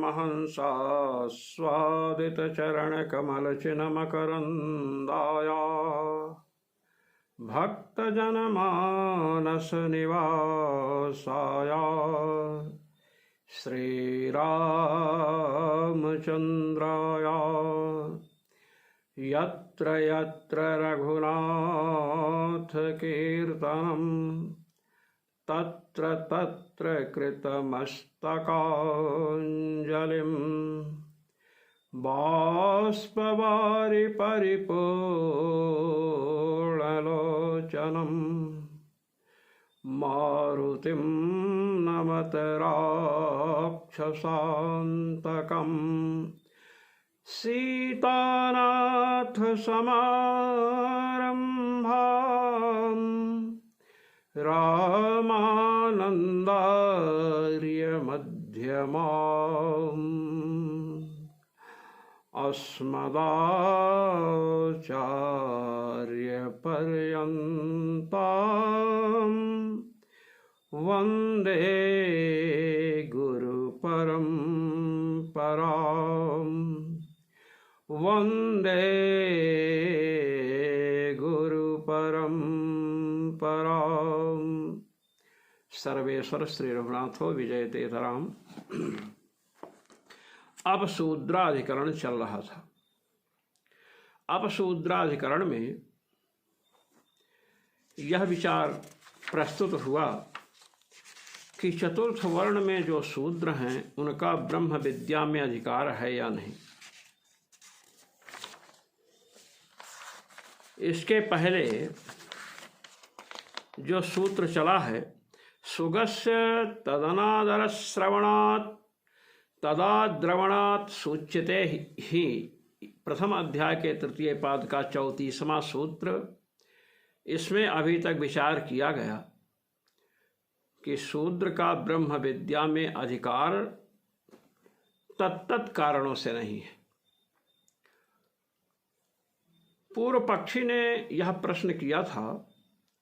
परमहंसास्वादितचरणकमलचिन्मकरन्दाया भक्तजनमानसनिवासाय श्रीरामचन्द्राय यत्र यत्र रघुनाथकीर्तनं तत्र तत्र कृतमस्तकाञ्जलिं बाष्पवारि परिपूर्णलोचनं मारुतिं नमत राक्षसान्तकम् सीतानाथसमारम्भाम् रामानन्दार्यमध्यमाम् अस्मदाचार्यपर्यन्ताम् वन्दे गुरुपरम्पराम् वन्दे गुरुपरम्पराम्। सर्वेश्वर श्री रघुनाथो विजयतेतराम। अब शूद्राधिकरण चल रहा था। अब शूद्राधिकरण में यह विचार प्रस्तुत हुआ कि चतुर्थ वर्ण में जो शूद्र हैं उनका ब्रह्म विद्या में अधिकार है या नहीं। इसके पहले जो सूत्र चला है, सुगस्य तदनादर श्रवणात् तदाद्रवणात् सूच्यते ही, प्रथम अध्याय के तृतीय पाद का 34वां सूत्र। इसमें अभी तक विचार किया गया कि शूद्र का ब्रह्म विद्या में अधिकार तत्त कारणों से नहीं है। पूर्व पक्षी ने यह प्रश्न किया था,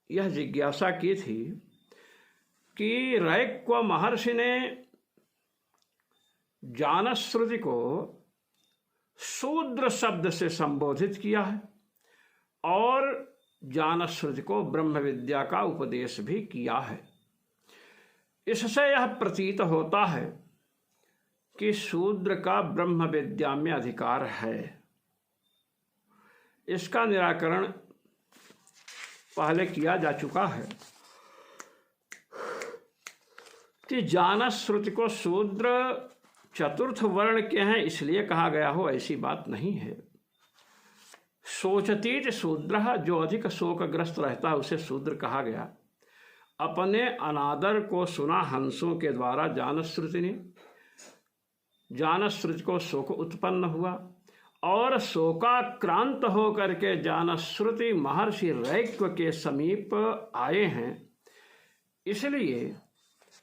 यह जिज्ञासा की थी कि रैक्व महर्षि ने जानश्रुति को शूद्र शब्द से संबोधित किया है और जानश्रुति को ब्रह्म विद्या का उपदेश भी किया है। इससे यह प्रतीत होता है कि शूद्र का ब्रह्म विद्या में अधिकार है। इसका निराकरण पहले किया जा चुका है कि जानश्रुति को शूद्र चतुर्थ वर्ण के हैं इसलिए कहा गया हो, ऐसी बात नहीं है। शोचतीत शूद्र, जो अधिक शोकग्रस्त रहता है उसे शूद्र कहा गया। अपने अनादर को सुना हंसों के द्वारा जानश्रुति ने, जानश्रुति को शोक उत्पन्न हुआ और शोकाक्रांत होकर के जानश्रुति महर्षि रैक्व के समीप आए हैं। इसलिए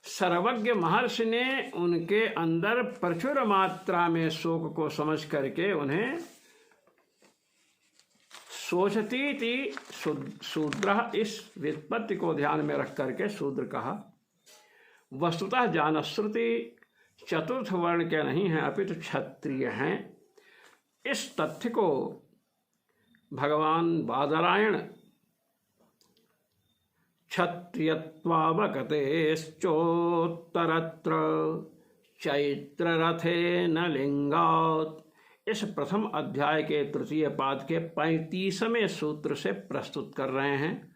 सर्वज्ञ महर्षि ने उनके अंदर प्रचुर मात्रा में शोक को समझ करके उन्हें शोचतीति शूद्र, इस व्युत्पत्ति को ध्यान में रख करके शूद्र कहा। वस्तुतः जानश्रुति चतुर्थ वर्ण के नहीं हैं, अपितु क्षत्रिय हैं। इस तथ्य को भगवान बादरायण क्षत्रियत्वावगतेश्चोत्तरत्र चैत्ररथेन लिंगात्, इस प्रथम अध्याय के तृतीय पाद के 35वें सूत्र से प्रस्तुत कर रहे हैं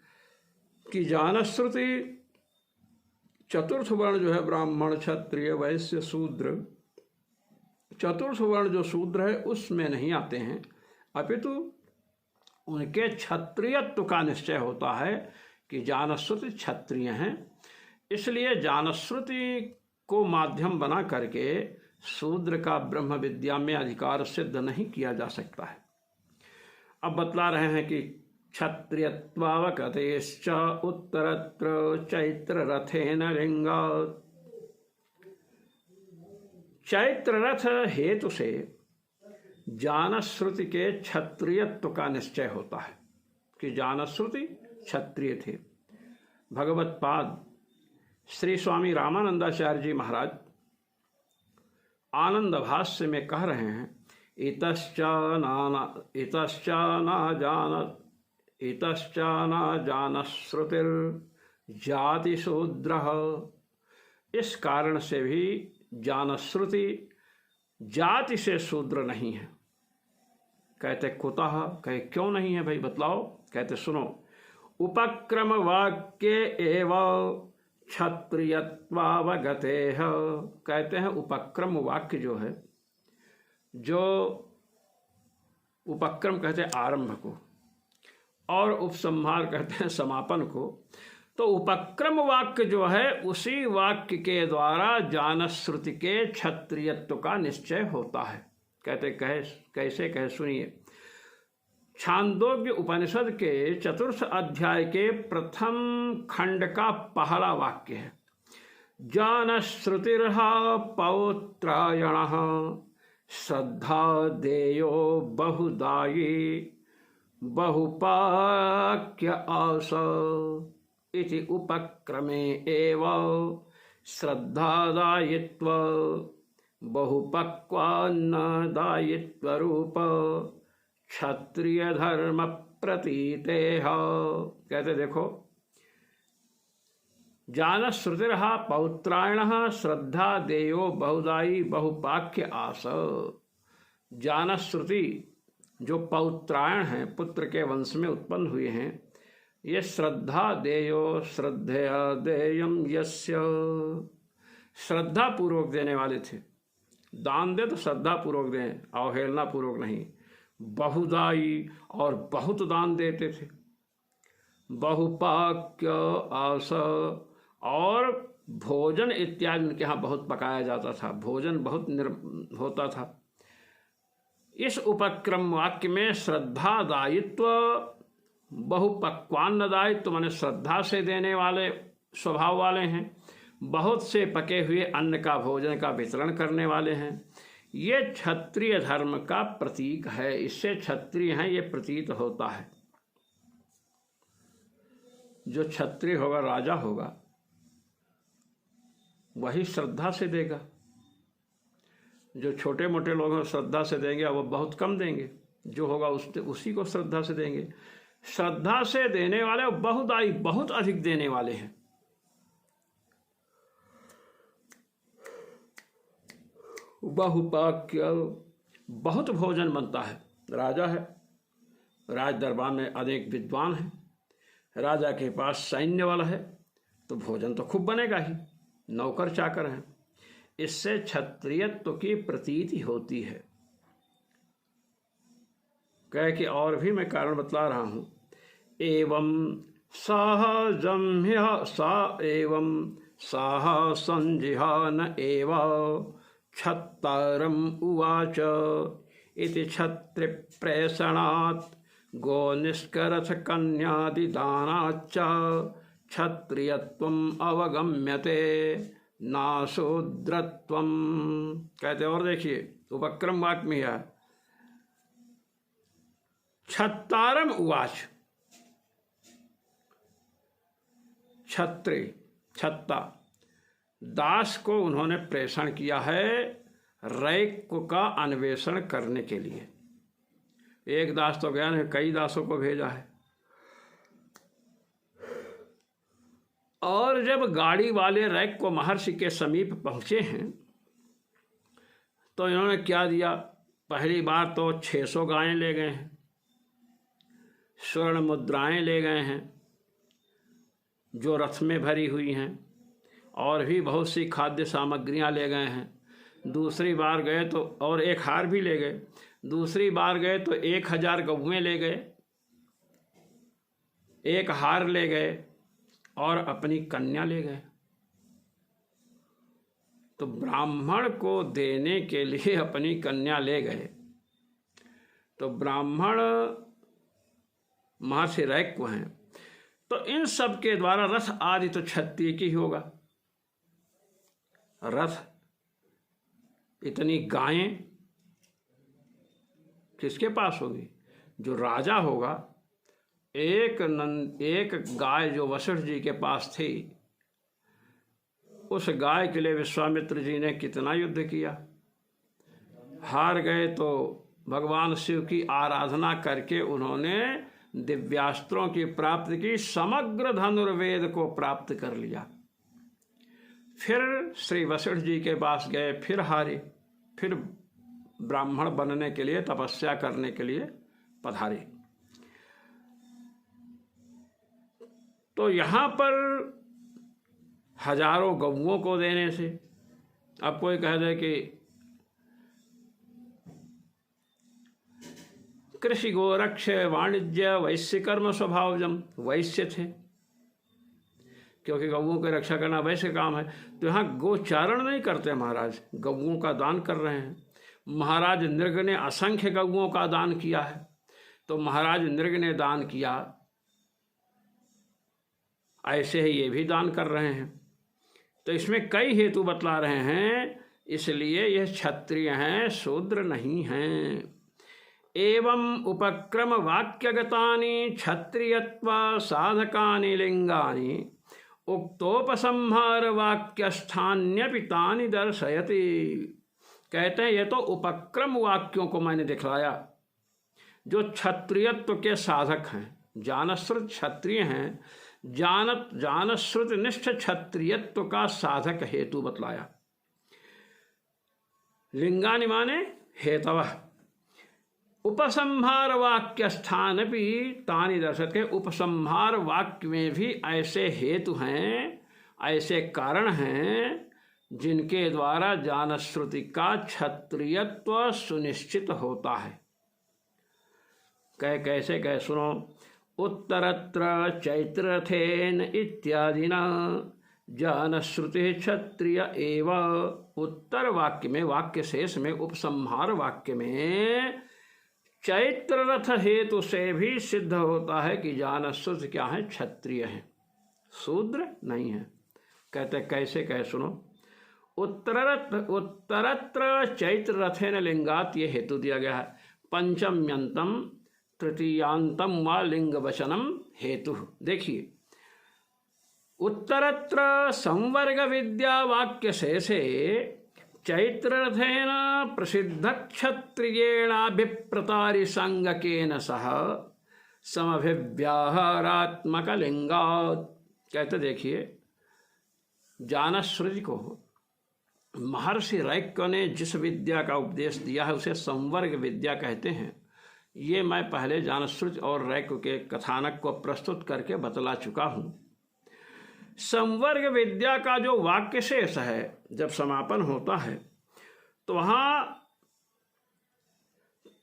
कि जानश्रुति चतुर्थ वर्ण जो है ब्राह्मण क्षत्रिय वैश्य शूद्र, चतुर्थ वर्ण जो शूद्र है उसमें नहीं आते हैं, अपितु उनके क्षत्रियत्व का निश्चय होता है कि जानश्रुति क्षत्रिय हैं। इसलिए जानश्रुति को माध्यम बना करके शूद्र का ब्रह्म विद्या में अधिकार सिद्ध नहीं किया जा सकता है। अब बतला रहे हैं कि क्षत्रियत्वावगतेश्च उत्तरत्र चैत्र रथेन लिंगात्। चैत्र रथ हेतु से जानश्रुति के क्षत्रियत्व का निश्चय होता है कि जानश्रुति क्षत्रिय थे। भगवत पाद श्री स्वामी रामानंदाचार्य जी महाराज आनंद भाष्य में कह रहे हैं, इतश्च न जान श्रुतिर जाति शूद्र। इस कारण से भी जानश्रुति जाति से शूद्र नहीं है। कहते कुतः, कहे क्यों नहीं है भाई, बतलाओ। कहते सुनो, उपक्रम वाक्य एवं क्षत्रियत्वावगते है। कहते हैं उपक्रम वाक्य जो है, जो उपक्रम कहते हैं आरंभ को और उपसंहार कहते हैं समापन को, तो उपक्रम वाक्य जो है उसी वाक्य के द्वारा जानश्रुति के क्षत्रियत्व का निश्चय होता है। कहते कैसे कहे सुनिए। छांदोग्य उपनिषद के 4th अध्याय के प्रथम खंड का पहला वाक्य है, जानश्रुतिर्हा पौत्रायणः श्रद्धा देयो बहुदायी बहुपाक्य आस इति उपक्रमे एव श्रद्धादायित्व बहुपक्वान्नदायित्व रूप क्षत्रिय धर्म प्रतीतेह। कहते देखो, जानश्रुतिर्हा पौत्रायणः श्रद्धा देयो बहुदायी बहुपाक्य आस। जानश्रुति जो पौत्रायण हैं, पुत्र के वंश में उत्पन्न हुए हैं, ये श्रद्धा देयो श्रद्धया देयम यस्य, श्रद्धा पूर्वक देने वाले थे। दान दे तो श्रद्धा पूर्वक दें, अवहेलना पूर्वक नहीं। बहुदायी और बहुत दान देते थे। बहुपाक्य आस, और भोजन इत्यादि उनके यहाँ बहुत पकाया जाता था, भोजन बहुत होता था। इस उपक्रम वाक्य में श्रद्धा दायित्व बहुपक्वान्न दायित्व माने श्रद्धा से देने वाले स्वभाव वाले हैं, बहुत से पके हुए अन्न का भोजन का वितरण करने वाले हैं। ये क्षत्रिय धर्म का प्रतीक है, इससे क्षत्रिय हैं ये प्रतीत होता है। जो क्षत्रिय होगा, राजा होगा, वही श्रद्धा से देगा। जो छोटे मोटे लोग हैं श्रद्धा से देंगे, वो बहुत कम देंगे। जो होगा उसी को श्रद्धा से देंगे। श्रद्धा से देने वाले बहुदायी, बहुत अधिक देने वाले हैं। बहुपाक्य, बहुत भोजन बनता है। राजा है, राज दरबार में अनेक विद्वान हैं, राजा के पास सैन्य बल है, तो भोजन तो खूब बनेगा ही। नौकर चाकर हैं, इससे क्षत्रियत्व की प्रतीति होती है। कह के और भी मैं कारण बतला रहा हूं। एवं साह संजिहान एव क्षत्तारम उवाच इति क्षत्रिप्रेषणात् गो निष्करथ कन्यादिदानाच्च क्षत्रियत्वम् अवगम्यते नाशूद्रत्वम्। कहते और देखिए, उपक्रम वाक्य में है क्षत्तारम उवाच। क्षत्रिय, छत्ता, दास को उन्होंने प्रेषण किया है रैक का अन्वेषण करने के लिए। एक दास तो गया नहीं, कई दासों को भेजा है। और जब गाड़ी वाले रैक को महर्षि के समीप पहुंचे हैं, तो इन्होंने क्या दिया। पहली बार तो 600 गायें ले गए हैं, स्वर्ण मुद्राएं ले गए हैं जो रथ में भरी हुई हैं, और भी बहुत सी खाद्य सामग्रियां ले गए हैं। दूसरी बार गए तो और एक हार भी ले गए। दूसरी बार गए तो 1000 गौएं ले गए, एक हार ले गए और अपनी कन्या ले गए। तो ब्राह्मण को देने के लिए अपनी कन्या ले गए। तो ब्राह्मण महर्षि रैक्व हैं, तो इन सब के द्वारा रथ आदि तो क्षत्रिय की ही होगा। रथ, इतनी गायें किसके पास होगी? जो राजा होगा। एक गाय जो वशिष्ठ जी के पास थी, उस गाय के लिए विश्वामित्र जी ने कितना युद्ध किया। हार गए तो भगवान शिव की आराधना करके उन्होंने दिव्यास्त्रों की प्राप्ति की, समग्र धनुर्वेद को प्राप्त कर लिया। फिर श्री वशिष्ठ जी के पास गए, फिर हारे, फिर ब्राह्मण बनने के लिए, तपस्या करने के लिए पधारे। तो यहाँ पर हजारों गौओं को देने से, अब कोई कह दे कि कृषि गोरक्ष वाणिज्य वैश्य कर्म स्वभावजम, वैश्य थे क्योंकि गौओं की रक्षा करना वैश्य काम है। तो यहाँ गोचारण नहीं करते महाराज, गौओं का दान कर रहे हैं। महाराज नृग ने असंख्य गौओं का दान किया है, तो महाराज नृग ने दान किया, ऐसे ही ये भी दान कर रहे हैं। तो इसमें कई हेतु बतला रहे हैं, इसलिए यह क्षत्रिय हैं, शूद्र नहीं हैं। एवं उपक्रम वाक्यगतानि क्षत्रियत्व साधकानि लिंगानि उक्तोपसंहार वाक्यस्थान्यपि तानि दर्शयति। कहते हैं ये तो उपक्रम वाक्यों को मैंने दिखलाया जो क्षत्रियत्व के साधक हैं। जानश्रुत क्षत्रिय हैं, जानश्रुत निष्ठ क्षत्रियत्व का साधक हेतु बतलाया। लिंगानि माने हेतवः, उपसंहार वाक्य स्थान भी तानि दर्शत के, उपसंहार वाक्य में भी ऐसे हेतु हैं, ऐसे कारण हैं जिनके द्वारा जानश्रुति का क्षत्रियत्व सुनिश्चित होता है। कैसे कह सुनो, उत्तरत्र चैत्ररथेन इत्यादिना जानश्रुति क्षत्रिय एव। उत्तर वाक्य में, वाक्य शेष में, उपसंहार वाक्य में चैत्र रथ हेतु से भी सिद्ध होता है कि जानश्रुत क्या है, क्षत्रिय है, शूद्र नहीं है। कहते कैसे कहे सुनो, उत्तरत्र चैत्र रथेन लिंगात, ये हेतु दिया गया है। पंचम्यंतम तृतीयांतम व लिंग वचनम हेतु। देखिए, उत्तरत्र संवर्ग विद्या वाक्य शेषे चैत्ररथेन प्रसिद्ध क्षत्रियेणाभिप्रतारि संगकेन सह समभिव्याहारात्मक लिंगात्। कहते देखिए, जानश्रुति को महर्षि रैक्य ने जिस विद्या का उपदेश दिया है उसे संवर्ग विद्या कहते हैं। ये मैं पहले जानश्रुति और रैक्य के कथानक को प्रस्तुत करके बतला चुका हूँ। संवर्ग विद्या का जो वाक्य शेष है, जब समापन होता है तो वहाँ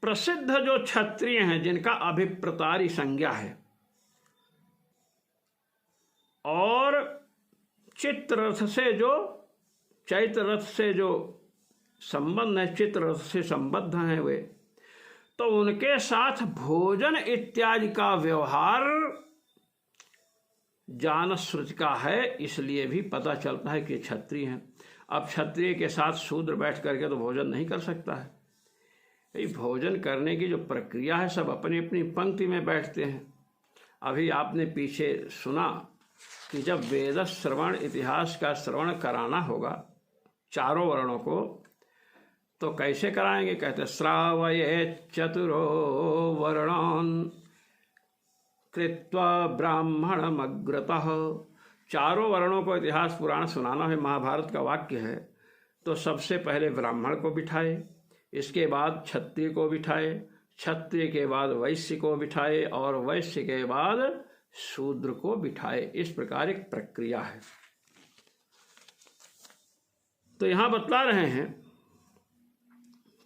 प्रसिद्ध जो क्षत्रिय हैं जिनका अभिप्रतारी संज्ञा है, और चित्ररथ से जो, चैत्ररथ से जो संबंध है, चित्ररथ से संबद्ध हैं वे, तो उनके साथ भोजन इत्यादि का व्यवहार जानश्रुति का है, इसलिए भी पता चलता है कि क्षत्रिय हैं। अब क्षत्रिय के साथ शूद्र बैठ करके तो भोजन नहीं कर सकता है। ये भोजन करने की जो प्रक्रिया है, सब अपनी अपनी पंक्ति में बैठते हैं। अभी आपने पीछे सुना कि जब वेद श्रवण, इतिहास का श्रवण कराना होगा चारों वर्णों को, तो कैसे कराएंगे? कहते श्रावयेत् चतुरो वर्णान् कृत्वा ब्राह्मणमग्रतः। चारों वर्णों को इतिहास पुराण सुनाना है, महाभारत का वाक्य है। तो सबसे पहले ब्राह्मण को बिठाए, इसके बाद क्षत्रिय को बिठाए, क्षत्रिय के बाद वैश्य को बिठाए, और वैश्य के बाद शूद्र को बिठाए। इस प्रकार एक प्रक्रिया है। तो यहाँ बतला रहे हैं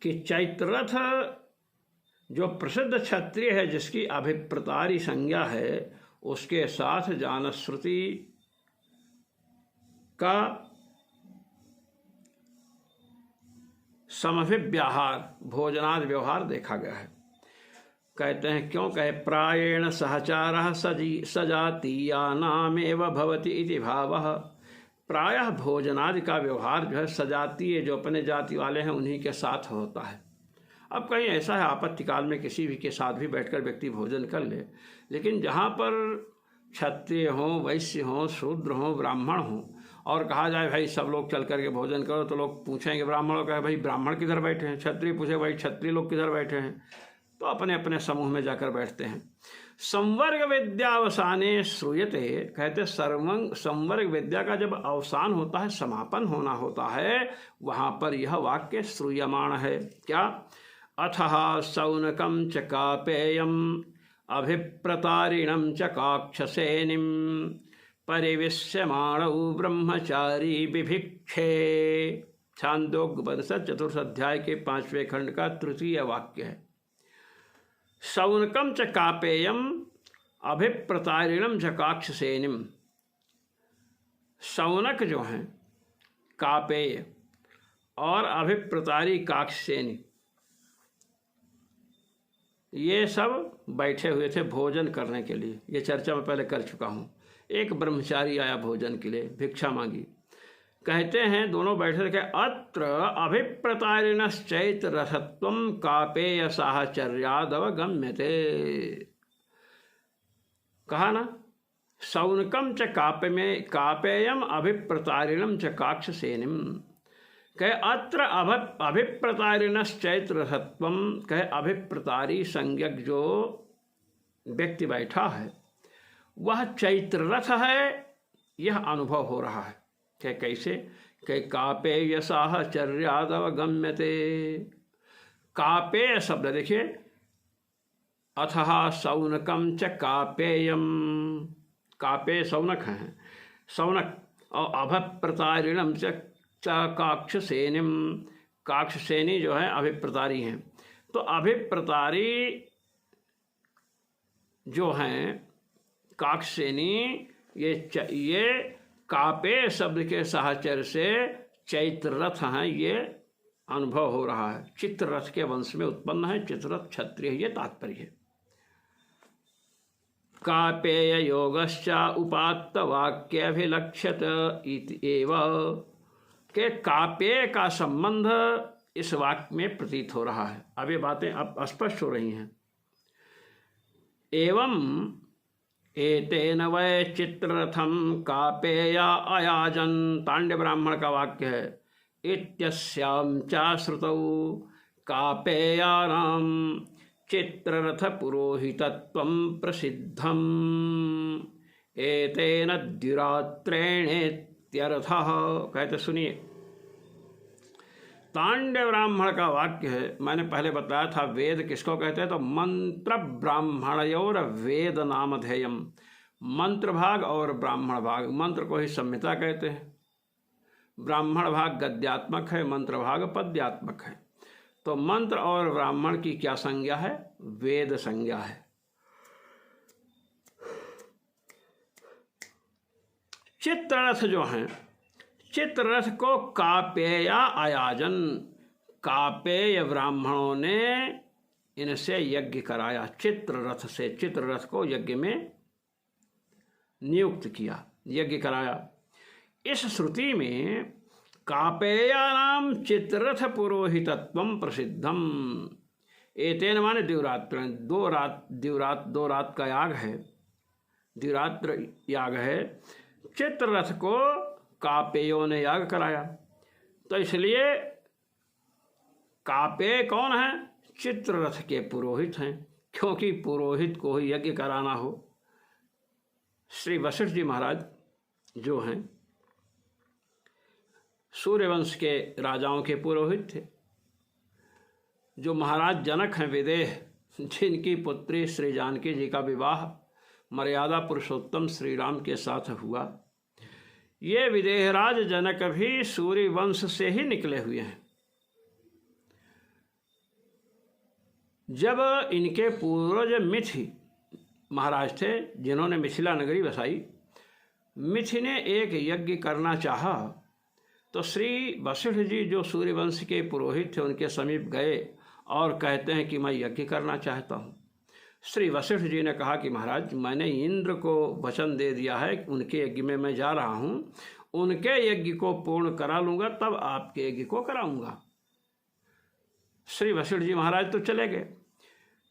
कि चैत्ररथ जो प्रसिद्ध क्षत्रिय है, जिसकी अभिप्रतारी संज्ञा है, उसके साथ जानश्रुति का समभिव्याहार, भोजनादि व्यवहार देखा गया है। कहते हैं क्यों कहे, प्रायेण सहचारः सजातीयानामेव भवति इति भावः। प्रायः भोजनादि का व्यवहार जो है सजातीय, जो अपने जाति वाले हैं उन्हीं के साथ होता है। अब कहीं ऐसा है आपत्ति काल में किसी भी के साथ भी बैठकर व्यक्ति भोजन कर ले, लेकिन जहाँ पर क्षत्रिय हों, वैश्य हों, शूद्र हों, ब्राह्मण हों, और कहा जाए भाई सब लोग चल करके भोजन करो, तो लोग पूछेंगे ब्राह्मणों का, भाई ब्राह्मण किधर बैठे हैं, क्षत्रिय पूछे भाई क्षत्रिय लोग किधर बैठे हैं, तो अपने अपने समूह में जाकर बैठते हैं। संवर्ग विद्यावसाने श्रूयते, कहते संवर्ग विद्या का जब अवसान होता है, समापन होना होता है, वहाँ पर यह वाक्य श्रूयमाण है। क्या? अथः शौनकं च कापेयम् अभिप्रतारिणं च काक्षसेनिं परिविश्यमाणौ ब्रह्मचारी बिभिक्षे। छांदोग्योपनिषद चतुर्थ अध्याय के 5वें खंड का तृतीय वाक्य है। शौनकं च कापेयम् अभिप्रतारिणं च काक्षसेनिं। शौनक जो हैं कापेय और अभिप्रतारी काक्षसेनी, ये सब बैठे हुए थे भोजन करने के लिए। ये चर्चा मैं पहले कर चुका हूँ। एक ब्रह्मचारी आया भोजन के लिए, भिक्षा मांगी। कहते हैं दोनों बैठे थे, अत्र अभिप्रतारिणश्चैत रथत्वं कापेय साहचर्यादवगम्यते। कहा ना, शौनकं च कापेयम अभिप्रतारिणं च काक्षसेनिं। कहे अत्र अभिप्रतारिणश्चैत रथत्वं, कहे अभिप्रतारी संज्ञक जो व्यक्ति बैठा है वह चैत्र रथ है, यह अनुभव हो रहा है। कि कैसे? कि कापेय साहचर्यादवगम्यते। कापेय शब्द देखिए, अथः शौनकं च कापेयम, कापेय शौनक हैं, शौनक, और अभिप्रतारिणं च काक्षसेनिम, काक्षसेनी जो है अभिप्रतारी हैं। तो अभिप्रतारी जो हैं काक्षसेनी, ये कापे शब्द के साहचर्य से चैत्ररथ हैं, ये अनुभव हो रहा है। चित्ररथ के वंश में उत्पन्न है, चित्ररथ क्षत्रिय, ये तात्पर्य है। कापेय योगश्च उपात्त वाक्याभिलक्ष्यत एव, के कापेय का संबंध इस वाक्य में प्रतीत हो रहा है। अब ये बातें अब स्पष्ट हो रही हैं। एवं एतेन वै चित्ररथं कापेया अयाजन, तांड्य ब्राह्मण का वाक्य है। इत्यस्यां चाश्रुतौ कापेयानां चित्ररथ पुरोहितत्वं प्रसिद्धम् एतेन द्युरात्रेणेत्यर्थः। कहते सुनिए, तांड्य ब्राह्मण का वाक्य है। मैंने पहले बताया था वेद किसको कहते हैं, तो मंत्र ब्राह्मणयोर वेद नामधेयम। मंत्र भाग और ब्राह्मण भाग, मंत्र को ही संहिता कहते हैं। ब्राह्मण भाग गद्यात्मक है, मंत्र भाग पद्यात्मक है। तो मंत्र और ब्राह्मण की क्या संज्ञा है? वेद संज्ञा है। चित्ररथ जो हैं, चित्ररथ को कापेया आयाजन, कापेय ब्राह्मणों ने इनसे यज्ञ कराया। चित्ररथ से, चित्ररथ को यज्ञ में नियुक्त किया, यज्ञ कराया। इस श्रुति में कापेयानाम चित्ररथ पुरोहितत्वं प्रसिद्धम। एतेन माने द्युरात्र, दो रात का याग है, द्युरात्र याग है। चित्ररथ को कापेयों ने याग कराया, तो इसलिए कापेय कौन है? चित्ररथ के पुरोहित हैं, क्योंकि पुरोहित को ही यज्ञ कराना हो। श्री वशिष्ठ जी महाराज जो हैं सूर्यवंश के राजाओं के पुरोहित थे। जो महाराज जनक हैं विदेह, जिनकी पुत्री श्री जानकी जी का विवाह मर्यादा पुरुषोत्तम श्री राम के साथ हुआ, ये विदेहराज जनक भी सूर्य वंश से ही निकले हुए हैं। जब इनके पूर्वज मिथि महाराज थे, जिन्होंने मिथिला नगरी बसाई, मिथि ने एक यज्ञ करना चाहा, तो श्री वशिष्ठ जी जो सूर्यवंश के पुरोहित थे उनके समीप गए और कहते हैं कि मैं यज्ञ करना चाहता हूँ। श्री वशिष्ठ जी ने कहा कि महाराज, मैंने इंद्र को वचन दे दिया है, उनके यज्ञ में मैं जा रहा हूँ, उनके यज्ञ को पूर्ण करा लूँगा तब आपके यज्ञ को कराऊँगा। श्री वशिष्ठ जी महाराज तो चले गए।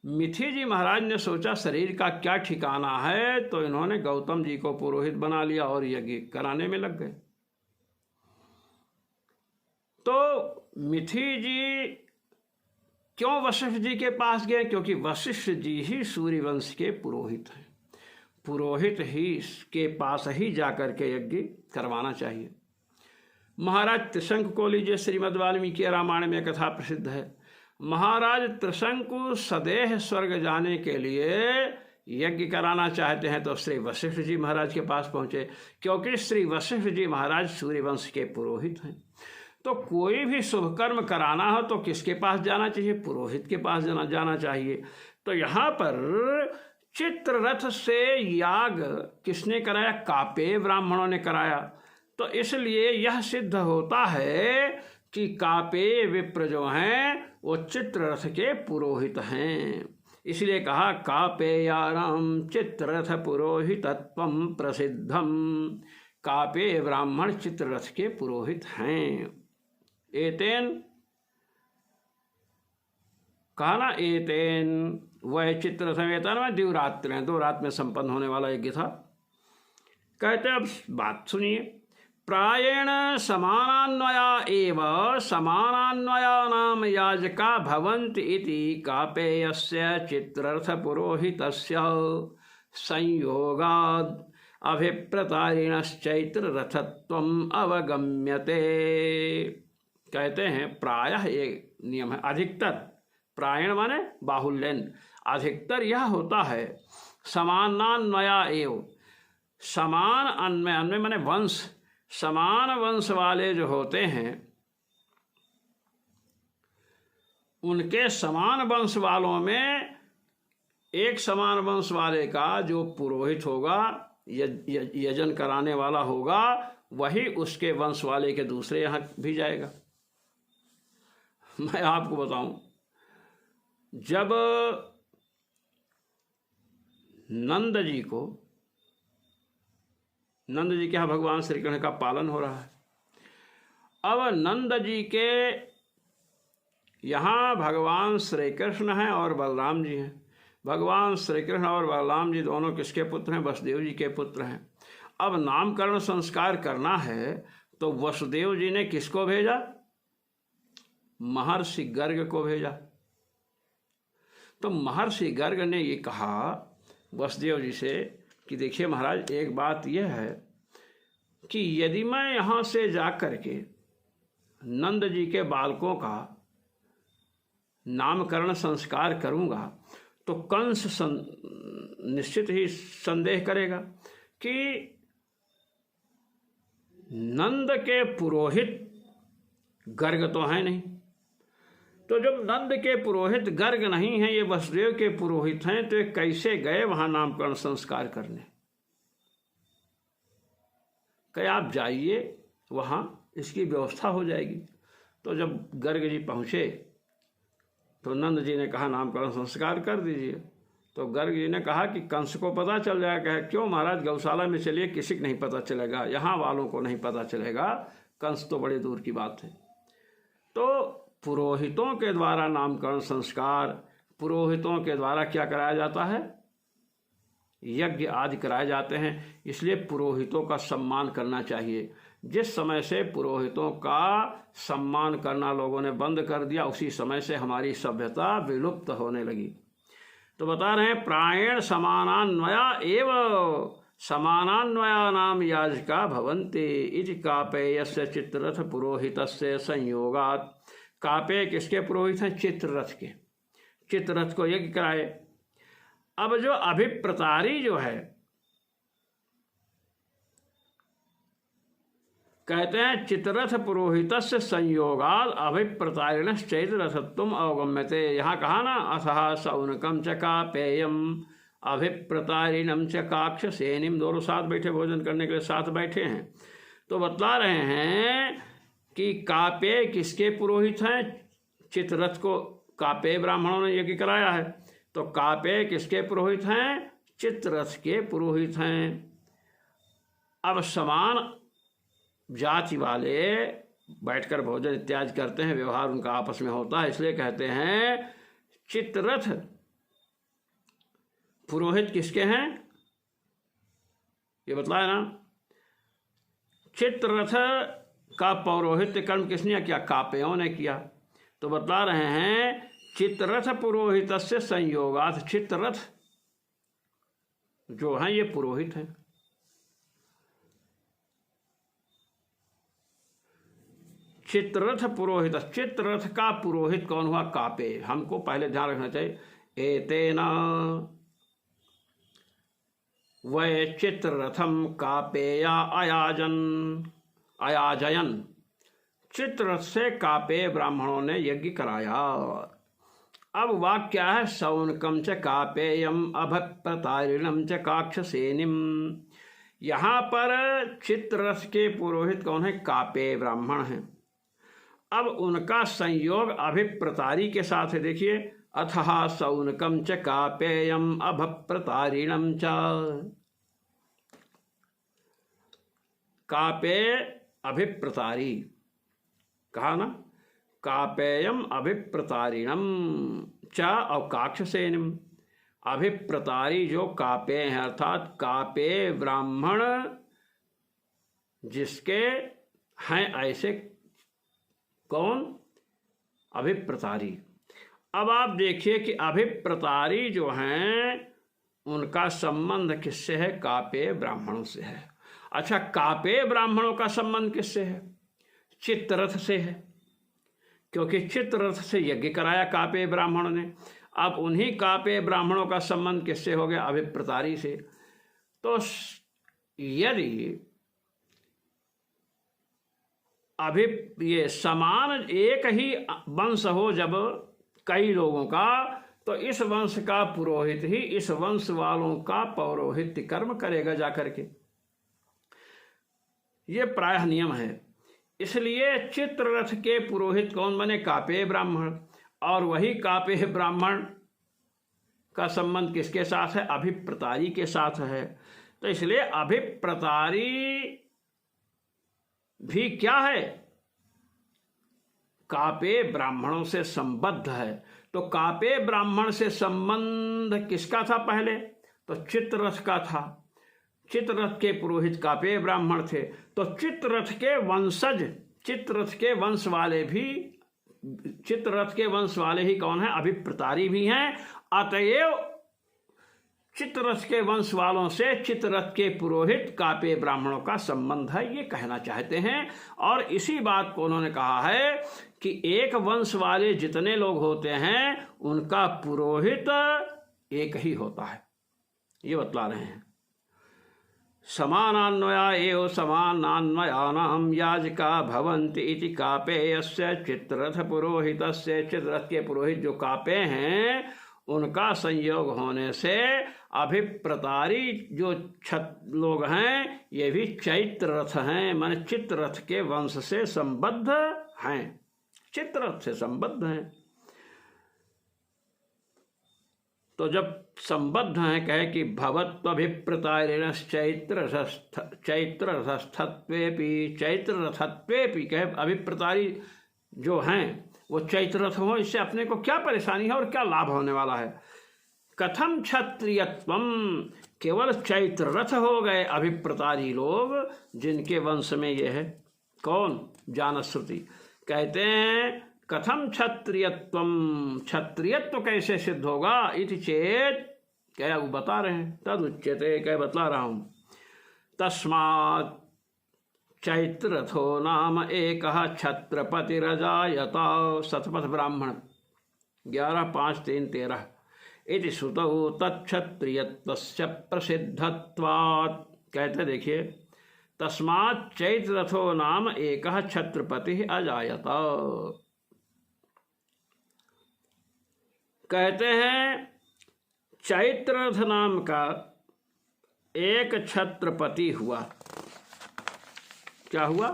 मिथि जी महाराज ने सोचा शरीर का क्या ठिकाना है, तो इन्होंने गौतम जी को पुरोहित बना लिया और यज्ञ कराने में लग गए। तो मिथि जी क्यों वशिष्ठ जी के पास गए? क्योंकि वशिष्ठ जी ही सूर्यवंश के पुरोहित हैं। पुरोहित ही के पास ही जाकर के यज्ञ करवाना चाहिए। महाराज त्रिशंकु को लीजिए, श्रीमद् वाल्मीकि रामायण में कथा प्रसिद्ध है। महाराज त्रिशंकु सदेह स्वर्ग जाने के लिए यज्ञ कराना चाहते हैं तो श्री वशिष्ठ जी महाराज के पास पहुँचे, क्योंकि श्री वशिष्ठ जी महाराज सूर्यवंश के पुरोहित हैं। तो कोई भी शुभ कर्म कराना हो तो किसके पास जाना चाहिए? पुरोहित के पास जाना चाहिए। तो यहाँ पर चित्ररथ से याग किसने कराया? कापेय ब्राह्मणों ने कराया। तो इसलिए यह सिद्ध होता है कि कापेय विप्र जो हैं वो चित्ररथ के पुरोहित हैं। इसलिए कहा कापेयानां चित्ररथ पुरोहितत्वं प्रसिद्धम। कापेय ब्राह्मण चित्ररथ के पुरोहित हैं। एतेन कहा ना, एतेन वह चित्ररथ में दिवरात्र हैं, 2 रात में संपन्न होने वाला यज्ञ था। कहते अब बात सुनिए। प्रायेण समानान्वया एव समानान्वयानां याजका भवन्ति इति कापेयस्य चित्ररथ पुरोहितस्य संयोगाद् अभिप्रतारिणश्चैत्ररथत्वम् अवगम्यते। कहते हैं प्रायः ये नियम है, अधिकतर, प्रायण माने बाहुल्यन, अधिकतर यह होता है समानान्वया एव, समान अन्वय, अन्वय माने वंश, समान वंश वाले जो होते हैं उनके समान वंश वालों में एक समान वंश वाले का जो पुरोहित होगा, यजन कराने वाला होगा, वही उसके वंश वाले के दूसरे यहाँ भी जाएगा। मैं आपको बताऊं, जब नंद जी के यहाँ भगवान श्री कृष्ण का पालन हो रहा है। अब नंद जी के यहाँ भगवान श्री कृष्ण हैं और बलराम जी हैं। भगवान श्री कृष्ण और बलराम जी दोनों किसके पुत्र हैं? वसुदेव जी के पुत्र हैं। अब नामकरण संस्कार करना है तो वसुदेव जी ने किसको भेजा? महर्षि गर्ग को भेजा। तो महर्षि गर्ग ने ये कहा वसुदेव जी से कि देखिए महाराज, एक बात यह है कि यदि मैं यहाँ से जा कर के नंद जी के बालकों का नामकरण संस्कार करूँगा तो कंस निश्चित ही संदेह करेगा कि नंद के पुरोहित गर्ग तो हैं नहीं। तो जब नंद के पुरोहित गर्ग नहीं हैं, ये वसुदेव के पुरोहित हैं, तो ये कैसे गए वहाँ नामकरण संस्कार करने? कहे आप जाइए, वहाँ इसकी व्यवस्था हो जाएगी। तो जब गर्ग जी पहुँचे तो नंद जी ने कहा नामकरण संस्कार कर दीजिए। तो गर्ग जी ने कहा कि कंस को पता चल जाएगा। क्यों महाराज, गौशाला में चलिए, किसी को नहीं पता चलेगा, यहाँ वालों को नहीं पता चलेगा, कंस तो बड़े दूर की बात है। तो पुरोहितों के द्वारा नामकरण संस्कार, पुरोहितों के द्वारा क्या कराया जाता है? यज्ञ आदि कराए जाते हैं। इसलिए पुरोहितों का सम्मान करना चाहिए। जिस समय से पुरोहितों का सम्मान करना लोगों ने बंद कर दिया, उसी समय से हमारी सभ्यता विलुप्त होने लगी। तो बता रहे हैं प्रायेण समानान्वया एव समानान्वयानां याजका भवन्ति इति कापेयस्य चित्ररथ पुरोहितस्य संयोगात्। कापेय किसके पुरोहित हैं? चित्ररथ के। चित्ररथ को यज्ञ कराए। अब जो अभिप्रतारी जो है, कहते हैं चित्ररथ पुरोहितस्य संयोगाद अभिप्रतारिणश्चैत्ररथत्वम् अवगम्यते। यहाँ कहा ना, अथः सौनकं च कापेयम् अभिप्रतारिणं च काक्षसेनीं। दोनों साथ बैठे, भोजन करने के लिए साथ बैठे हैं। तो बतला रहे हैं कि कापेय किसके पुरोहित हैं? चित्ररथ को कापेय ब्राह्मणों ने यज्ञ कराया है। तो कापेय किसके पुरोहित हैं? चित्ररथ के पुरोहित हैं। अब समान जाति वाले बैठकर भोजन इत्यादि करते हैं, व्यवहार उनका आपस में होता है, इसलिए कहते हैं चित्ररथ पुरोहित किसके हैं? ये बतलाया ना, चित्ररथ का पौरोहित्य कर्म किसने किया? कापेयों ने किया। तो बतला रहे हैं चित्ररथ पुरोहित से संयोगात, चित्ररथ जो हैं ये पुरोहित हैं। चित्ररथ पुरोहित, चित्ररथ का पुरोहित कौन हुआ? कापे। हमको पहले ध्यान रखना चाहिए, एतेना वै चित्ररथम कापेया अयाजयन, चित्ररथ से कापे ब्राह्मणों ने यज्ञ कराया। अब वाक्य क्या है? सौनकम च कापेयम अभप्रतारिणम च काक्षसेनिम। यहाँ पर चित्ररथ के पुरोहित कौन है? कापे ब्राह्मण हैं। अब उनका संयोग अभिप्रतारी के साथ है। देखिए, अथहा सौनकम च कापेयम अभप्रतारिणम च, कापे अभिप्रतारी कहा ना, कापेयम अभिप्रतारिणम च और काक्षसेनिम। अभिप्रतारी जो कापे हैं, अर्थात कापे ब्राह्मण जिसके हैं ऐसे कौन? अभिप्रतारी। अब आप देखिए कि अभिप्रतारी जो हैं उनका संबंध किससे है? कापे ब्राह्मणों से है। अच्छा, कापे ब्राह्मणों का संबंध किससे है? चित्ररथ से है, क्योंकि चित्ररथ से यज्ञ कराया कापे ब्राह्मणों ने। अब उन्हीं कापे ब्राह्मणों का संबंध किससे हो गया? अभिप्रतारी से। तो यदि ये समान एक ही वंश हो जब कई लोगों का, तो इस वंश का पुरोहित ही इस वंश वालों का पौरोहित्य कर्म करेगा जाकर के। ये प्रायः नियम है। इसलिए चित्ररथ के पुरोहित कौन बने? कापे ब्राह्मण। और वही कापे ब्राह्मण का संबंध किसके साथ है? अभिप्रतारी के साथ है। तो इसलिए अभिप्रतारी भी क्या है? कापे ब्राह्मणों से संबद्ध है। तो कापे ब्राह्मण से संबंध किसका था पहले? तो चित्ररथ का था। चित्ररथ के पुरोहित कापे ब्राह्मण थे। तो चित्ररथ के वंशज, चित्ररथ के वंश वाले भी, चित्ररथ के वंश वाले ही कौन है? अभिप्रतारी भी हैं। अतएव चित्ररथ के वंश वालों से चित्ररथ के पुरोहित कापे ब्राह्मणों का संबंध है, ये कहना चाहते हैं। और इसी बात को उन्होंने कहा है कि एक वंश वाले जितने लोग होते हैं उनका पुरोहित एक ही होता है, ये बतला रहे हैं। समानान्वया एव समानान्वयानां याजका भवन्ति इति कापेयस्य चित्ररथ पुरोहितस्य। चित्ररथ के पुरोहित जो कापे हैं उनका संयोग होने से अभिप्रतारी जो लोग हैं ये भी चैत्ररथ हैं, माने चित्ररथ के वंश से संबद्ध हैं, चित्ररथ से संबद्ध हैं। तो जब संबद्ध हैं, कहे कि भवत्वभिप्रतारिण चैत्ररथत्वेपि, चैत्ररथत्वेपि, कहे अभिप्रतारी जो हैं वो चैत्ररथ हो, इससे अपने को क्या परेशानी है और क्या लाभ होने वाला है? कथम क्षत्रियत्वम, केवल चैत्ररथ हो गए अभिप्रतारी लोग जिनके वंश में ये है। कौन? जानश्रुति। कहते हैं कथम क्षत्रियत्वम, क्षत्रियत्व कैसे सिद्ध होगा? इति चेत, क्या वो बता रहे हैं, तद उच्यते, क्या बतला रहा हूं। तस्मात् चैत्ररथो नाम एक क्षत्रपतिरजायत। शतपथ ब्राह्मण 11-5-3-13 इति श्रुतौ तत्क्षत्रियत्वस्य प्रसिद्धत्वात्। कहते देखिए, तस्मात् चैत्ररथो नाम एक क्षत्रपति अजायत। कहते हैं चैत्ररथ नाम का एक छत्रपति हुआ। क्या हुआ?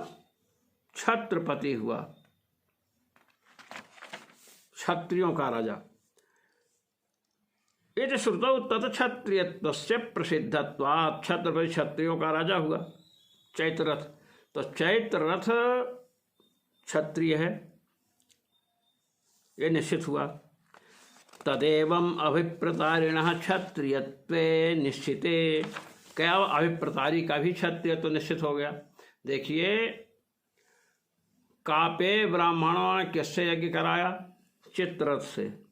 छत्रपति हुआ, क्षत्रियों का राजा। इति श्रुतौ तत्क्षत्रियत्वस्य प्रसिद्धत्वात्। छत्रपति क्षत्रियों का राजा हुआ चैत्ररथ। तो चैत्ररथ क्षत्रिय है, ये निश्चित हुआ। तदेवं अभिप्रतारिणः क्षत्रियत्वे निश्चिते। क्या अभिप्रतारी का भी क्षत्रियत्व निश्चित हो गया? देखिए, कापे ब्राह्मणों ने किससे यज्ञ कराया? चित्ररथ से।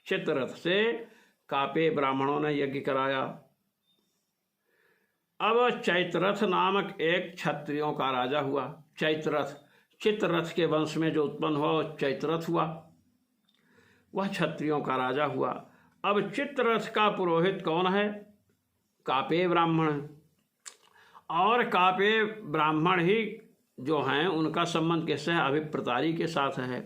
चित्ररथ से कापे ब्राह्मणों ने यज्ञ कराया। अब चैत्ररथ नामक एक क्षत्रियों का राजा हुआ। चैत्ररथ, चित्ररथ के वंश में जो उत्पन्न हुआ वो चैत्ररथ हुआ, वह क्षत्रियों का राजा हुआ। अब चित्ररथ का पुरोहित कौन है? कापे ब्राह्मण। और कापे ब्राह्मण ही जो हैं उनका संबंध किससे है? अभिप्रतारी के साथ है।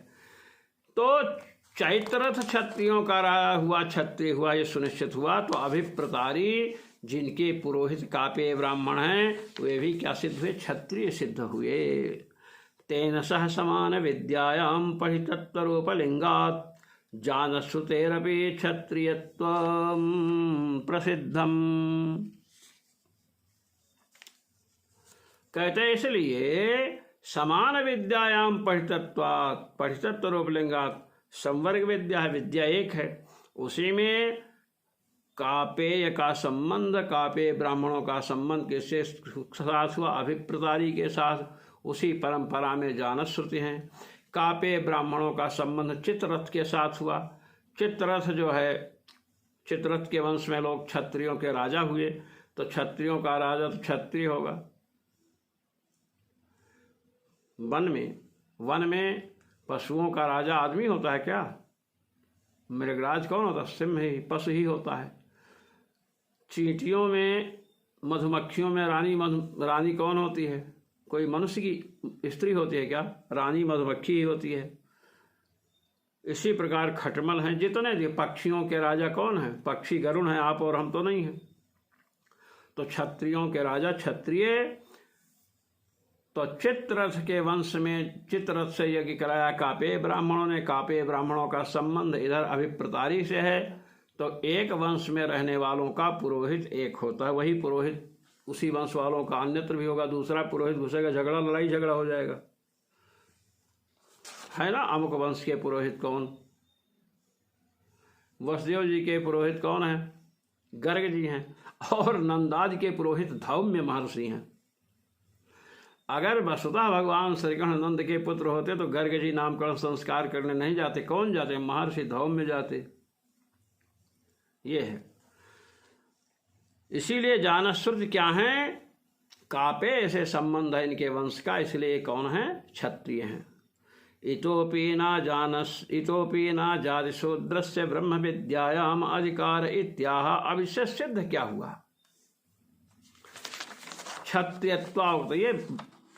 तो चैत्ररथ क्षत्रियों का राजा हुआ, क्षत्रिय हुआ, ये सुनिश्चित हुआ। तो अभिप्रतारी जिनके पुरोहित कापे ब्राह्मण हैं वे भी क्या सिद्ध हुए? क्षत्रिय सिद्ध हुए। तेन सह समान विद्यायाम पठितत्वरूपलिंगात् जानश्रुतेरपि क्षत्रियत्वं प्रसिद्धम। कहते इसलिए समान विद्यायाम पठितत्वात्, पठितत्वरूपलिंगात्, संवर्ग विद्या है, विद्या एक है, उसी में कापेय का संबंध, कापे ब्राह्मणों का संबंध किससे साथ हुआ? अभिप्रतारी के साथ। उसी परंपरा में जानश्रुति हैं। कापे ब्राह्मणों का संबंध चित्ररथ के साथ हुआ। चित्ररथ जो है, चित्ररथ के वंश में लोग क्षत्रियों के राजा हुए, तो क्षत्रियों का राजा तो क्षत्रिय होगा। वन में पशुओं का राजा आदमी होता है क्या? मृगराज कौन होता है? सिंह ही, पशु ही होता है। चींटियों में, मधुमक्खियों में रानी कौन होती है? कोई मनुष्य की स्त्री होती है क्या? रानी मधुमक्खी ही होती है। इसी प्रकार खटमल हैं जितने पक्षियों के राजा कौन है? पक्षी गरुड़ हैं, आप और हम तो नहीं हैं। तो क्षत्रियों के राजा क्षत्रिय। तो चित्ररथ के वंश में चित्ररथ से यज्ञ कराया कापे ब्राह्मणों ने। कापे ब्राह्मणों का संबंध इधर अभिप्रतारी से है। तो एक वंश में रहने वालों का पुरोहित एक होता है, वही पुरोहित उसी वंश वालों का अन्यत्र भी होगा। दूसरा पुरोहित घुसेगा, झगड़ा, लड़ाई झगड़ा हो जाएगा, है ना। अमुक वंश के पुरोहित कौन? वसुदेव जी के पुरोहित कौन है? गर्ग जी हैं। और नंदादि के पुरोहित धौम्य महर्षि हैं। अगर वसुधा भगवान श्री कृष्ण नंद के पुत्र होते तो गर्ग जी नामकरण संस्कार करने नहीं जाते। कौन जाते? महर्षि धौम्य जाते। ये है। इसीलिए जानश्रुति क्या है? कापे से संबंध है इनके वंश का, इसलिए कौन है? क्षत्रिय हैं। इतोपि न जातिशूद्रस्य ब्रह्म विद्यायाम अधिकार इत्याह। अब इससे सिद्ध क्या हुआ? क्षत्रियत्व। ये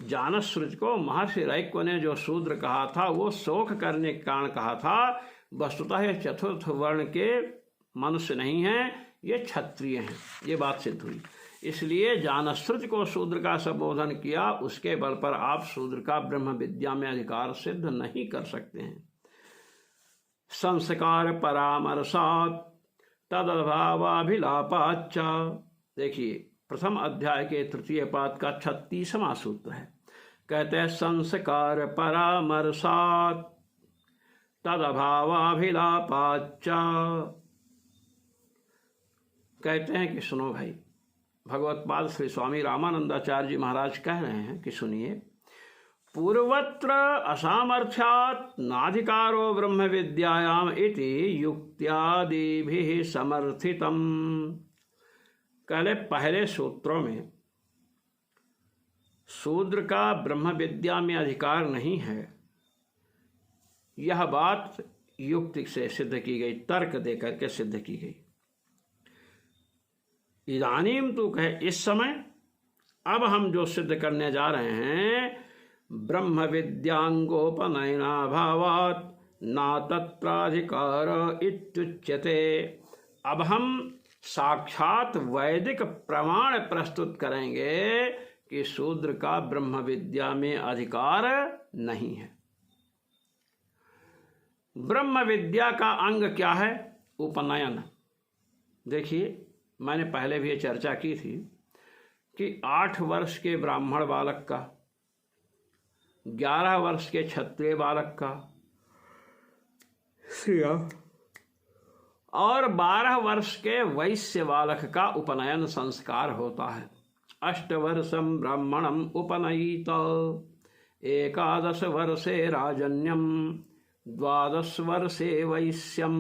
जानश्रुति को महर्षि रैक्व ने जो शूद्र कहा था वो शोक करने के कारण कहा था। वस्तुतः ये चतुर्थ वर्ण के मनुष्य नहीं हैं, ये क्षत्रिय हैं। ये बात सिद्ध हुई। इसलिए जानश्रुति को शूद्र का संबोधन किया, उसके बल पर आप शूद्र का ब्रह्म विद्या में अधिकार सिद्ध नहीं कर सकते हैं। संस्कार परामर्शात् तदभावाभिलापाच्च। देखिए प्रथम अध्याय के तृतीय पाद का 36वां सूत्र है। कहते हैं संस्कार परामर्शात् तदभावाभिलापाच्च। कहते हैं कि सुनो भाई, भगवत्पाद श्री स्वामी रामानंदाचार्य जी महाराज कह रहे हैं कि सुनिए, पूर्वत्र असामर्थ्यात् नाधिकारो ब्रह्म विद्यायाम इति युक्त्यादिभिः समर्थितम्। पहले सूत्रों में शूद्र का ब्रह्म विद्या में अधिकार नहीं है, यह बात युक्ति से सिद्ध की गई, तर्क देकर के सिद्ध की गई। इदानीम तो कहे इस समय, अब हम जो सिद्ध करने जा रहे हैं, ब्रह्म विद्यांगोपनयनाभावात् ना तत्राधिकार इत्युच्यते। अब हम साक्षात वैदिक प्रमाण प्रस्तुत करेंगे कि शूद्र का ब्रह्म विद्या में अधिकार नहीं है। ब्रह्म विद्या का अंग क्या है? उपनयन। देखिए मैंने पहले भी ये चर्चा की थी कि 8 वर्ष के ब्राह्मण बालक का, 11 वर्ष के क्षत्रिय बालक का और 12 वर्ष के वैश्य बालक का उपनयन संस्कार होता है। 8 वर्षम ब्राह्मणम उपनयित। एकादश वर्षे राजन्यम 12 वर्षे वैश्यम।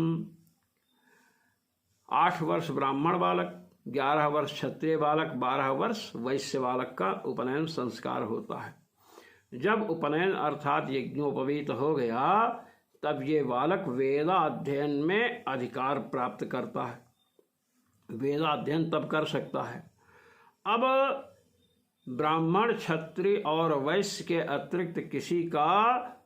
8 वर्ष ब्राह्मण बालक, 11 वर्ष क्षत्रिय बालक, 12 वर्ष वैश्य बालक का उपनयन संस्कार होता है। जब उपनयन अर्थात यज्ञोपवीत हो गया तब ये बालक वेदाध्ययन में अधिकार प्राप्त करता है, वेदाध्ययन तब कर सकता है। अब ब्राह्मण, क्षत्रिय और वैश्य के अतिरिक्त किसी का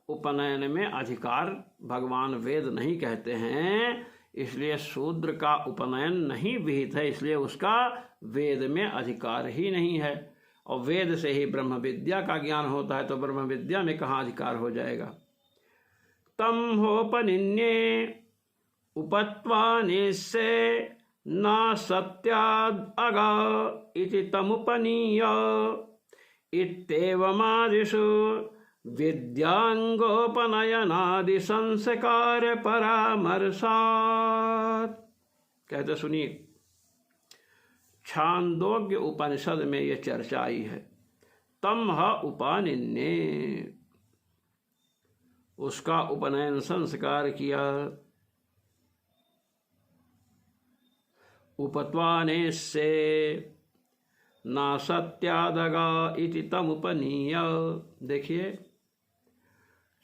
उपनयन में अधिकार भगवान वेद नहीं कहते हैं, इसलिए शूद्र का उपनयन नहीं विहित है, इसलिए उसका वेद में अधिकार ही नहीं है। और वेद से ही ब्रह्म विद्या का ज्ञान होता है, तो ब्रह्म विद्या में कहाँ अधिकार हो जाएगा। तम होपनिन्ये उपत्वानिस्से न सत्याद अगा इति तमुपनीय इत्येवमादिषु विद्यांगोपनयनादि संस्कार परामर्शात्। कहते सुनिए, छांदोग्य उपनिषद में ये चर्चा आई है। तम ह उपानिन्ने, उसका उपनयन संस्कार किया। उपत्वाने से ना सत्यादगा इति तमुपनीय। देखिए,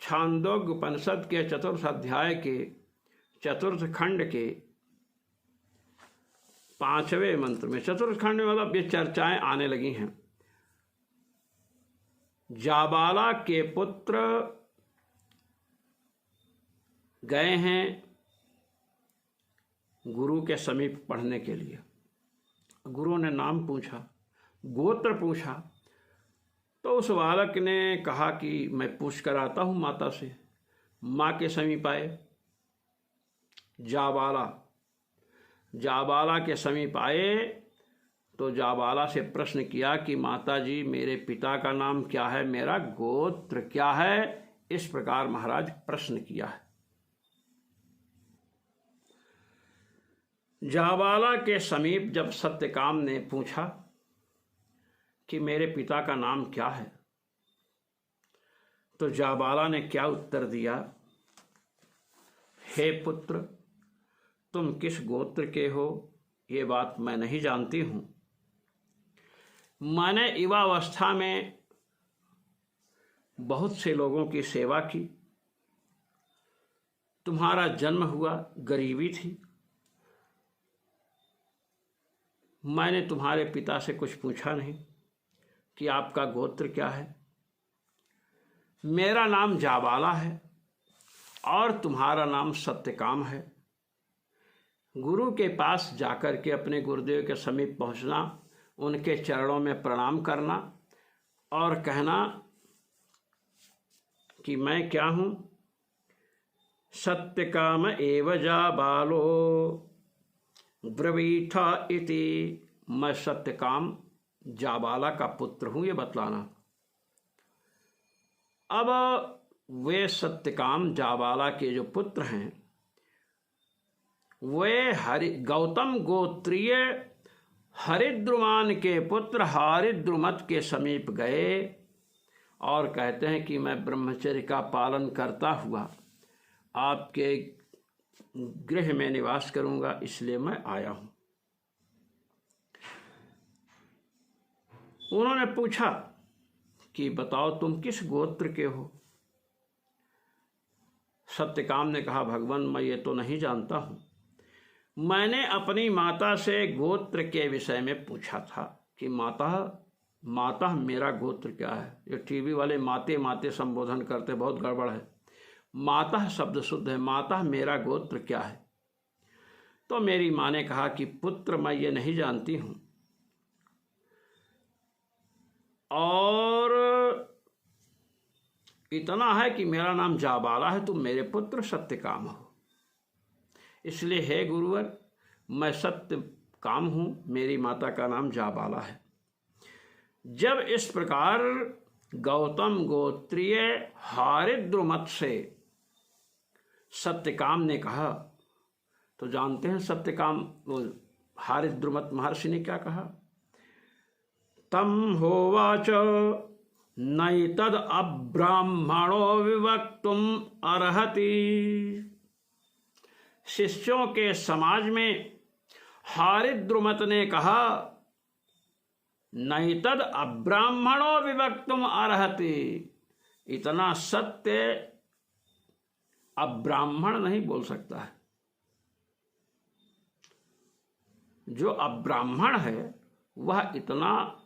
छांदोग्य उपनिषद के 4th अध्याय के 4th खंड के 5वें मंत्र में, 4th खंड में मतलब ये चर्चाएं आने लगी हैं। जाबाला के पुत्र गए हैं गुरु के समीप पढ़ने के लिए। गुरु ने नाम पूछा, गोत्र पूछा, तो उस बालक ने कहा कि मैं पूछ कर आता हूँ माता से। माँ के समीप आए, जाबाला के समीप आए तो जाबाला से प्रश्न किया कि माता जी, मेरे पिता का नाम क्या है, मेरा गोत्र क्या है। इस प्रकार महाराज प्रश्न किया है। जाबाला के समीप जब सत्यकाम ने पूछा कि मेरे पिता का नाम क्या है, तो जाबाला ने क्या उत्तर दिया, हे पुत्र, तुम किस गोत्र के हो ये बात मैं नहीं जानती हूँ। मैंने युवावस्था में बहुत से लोगों की सेवा की। तुम्हारा जन्म हुआ, गरीबी थी, मैंने तुम्हारे पिता से कुछ पूछा नहीं कि आपका गोत्र क्या है। मेरा नाम जाबाला है और तुम्हारा नाम सत्यकाम है। गुरु के पास जाकर के अपने गुरुदेव के समीप पहुंचना, उनके चरणों में प्रणाम करना और कहना कि मैं क्या हूँ। सत्यकाम एव जाबालो ब्रवीठा इति, मैं सत्यकाम जाबाला का पुत्र हूँ, ये बतलाना। अब वे सत्यकाम जाबाला के जो पुत्र हैं वे गौतम गोत्रीय हरिद्रुमान के पुत्र हारिद्रुमत के समीप गए और कहते हैं कि मैं ब्रह्मचर्य का पालन करता हुआ आपके गृह में निवास करूंगा, इसलिए मैं आया हूं। उन्होंने पूछा कि बताओ तुम किस गोत्र के हो। सत्यकाम ने कहा, भगवान मैं ये तो नहीं जानता हूं। मैंने अपनी माता से गोत्र के विषय में पूछा था कि माता मेरा गोत्र क्या है। ये टीवी वाले माते माते संबोधन करते, बहुत गड़बड़ है। माता शब्द शुद्ध है, माता मेरा गोत्र क्या है। तो मेरी माँ ने कहा कि पुत्र मैं ये नहीं जानती हूँ, और इतना है कि मेरा नाम जाबाला है, तुम मेरे पुत्र सत्यकाम हो। इसलिए हे गुरुवर, मैं सत्यकाम हूँ, मेरी माता का नाम जाबाला है। जब इस प्रकार गौतम गोत्रीय हारिद्रुमत से सत्यकाम ने कहा, तो जानते हैं सत्यकाम हारिद्रुमत महर्षि ने क्या कहा। तम होवाच नैतद अब्राह्मणो विवक्तुम अर्हति। शिष्यों के समाज में हारिद्रुमत ने कहा, नैतद अब्राह्मणो विवक्तुम अर्हति, इतना सत्य अब्राह्मण नहीं बोल सकता है। जो अब्राह्मण है वह इतना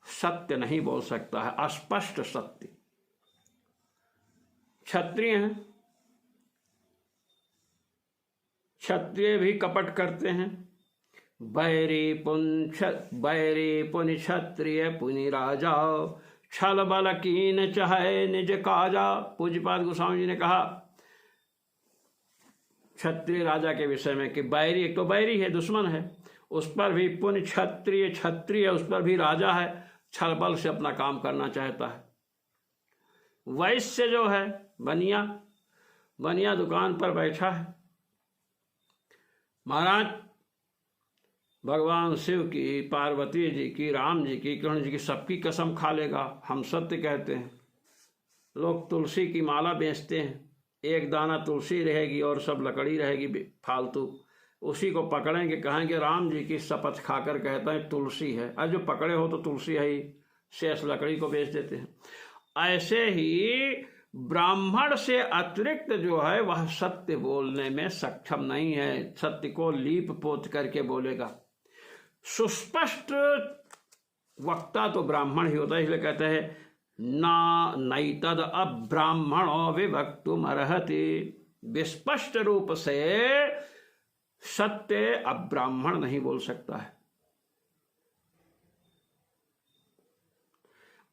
सत्य नहीं बोल सकता है, अस्पष्ट सत्य। क्षत्रिय हैं, क्षत्रिय भी कपट करते हैं। बैरी पुन क्षत्रिय पुनि राजा, छल बल कीन चाहे निज काजा। पूज्यपाद गोस्वामी जी ने कहा क्षत्रिय राजा के विषय में कि बैरी, एक तो बैरी है, दुश्मन है, उस पर भी पुण्य क्षत्रिय, क्षत्रिय उस पर भी राजा है, छल बल से अपना काम करना चाहता है। वैश्य जो है बनिया, बनिया दुकान पर बैठा है, महाराज भगवान शिव की, पार्वती जी की, राम जी की, कृष्ण जी की, सबकी कसम खा लेगा, हम सत्य कहते हैं। लोग तुलसी की माला बेचते हैं, एक दाना तुलसी रहेगी और सब लकड़ी रहेगी फालतू, उसी को पकड़ेंगे, कहेंगे राम जी की शपथ खाकर कहते हैं तुलसी है, और जो पकड़े हो तो तुलसी है ही, शेष लकड़ी को बेच देते हैं। ऐसे ही ब्राह्मण से अतिरिक्त जो है वह सत्य बोलने में सक्षम नहीं है, सत्य को लीप पोत करके बोलेगा। सुस्पष्ट वक्ता तो ब्राह्मण ही होता है, इसलिए कहते हैं ना नैतद अब्राह्मणो विवक्तुम अर्हति। विस्पष्ट रूप से सत्य अब्राह्मण नहीं बोल सकता है।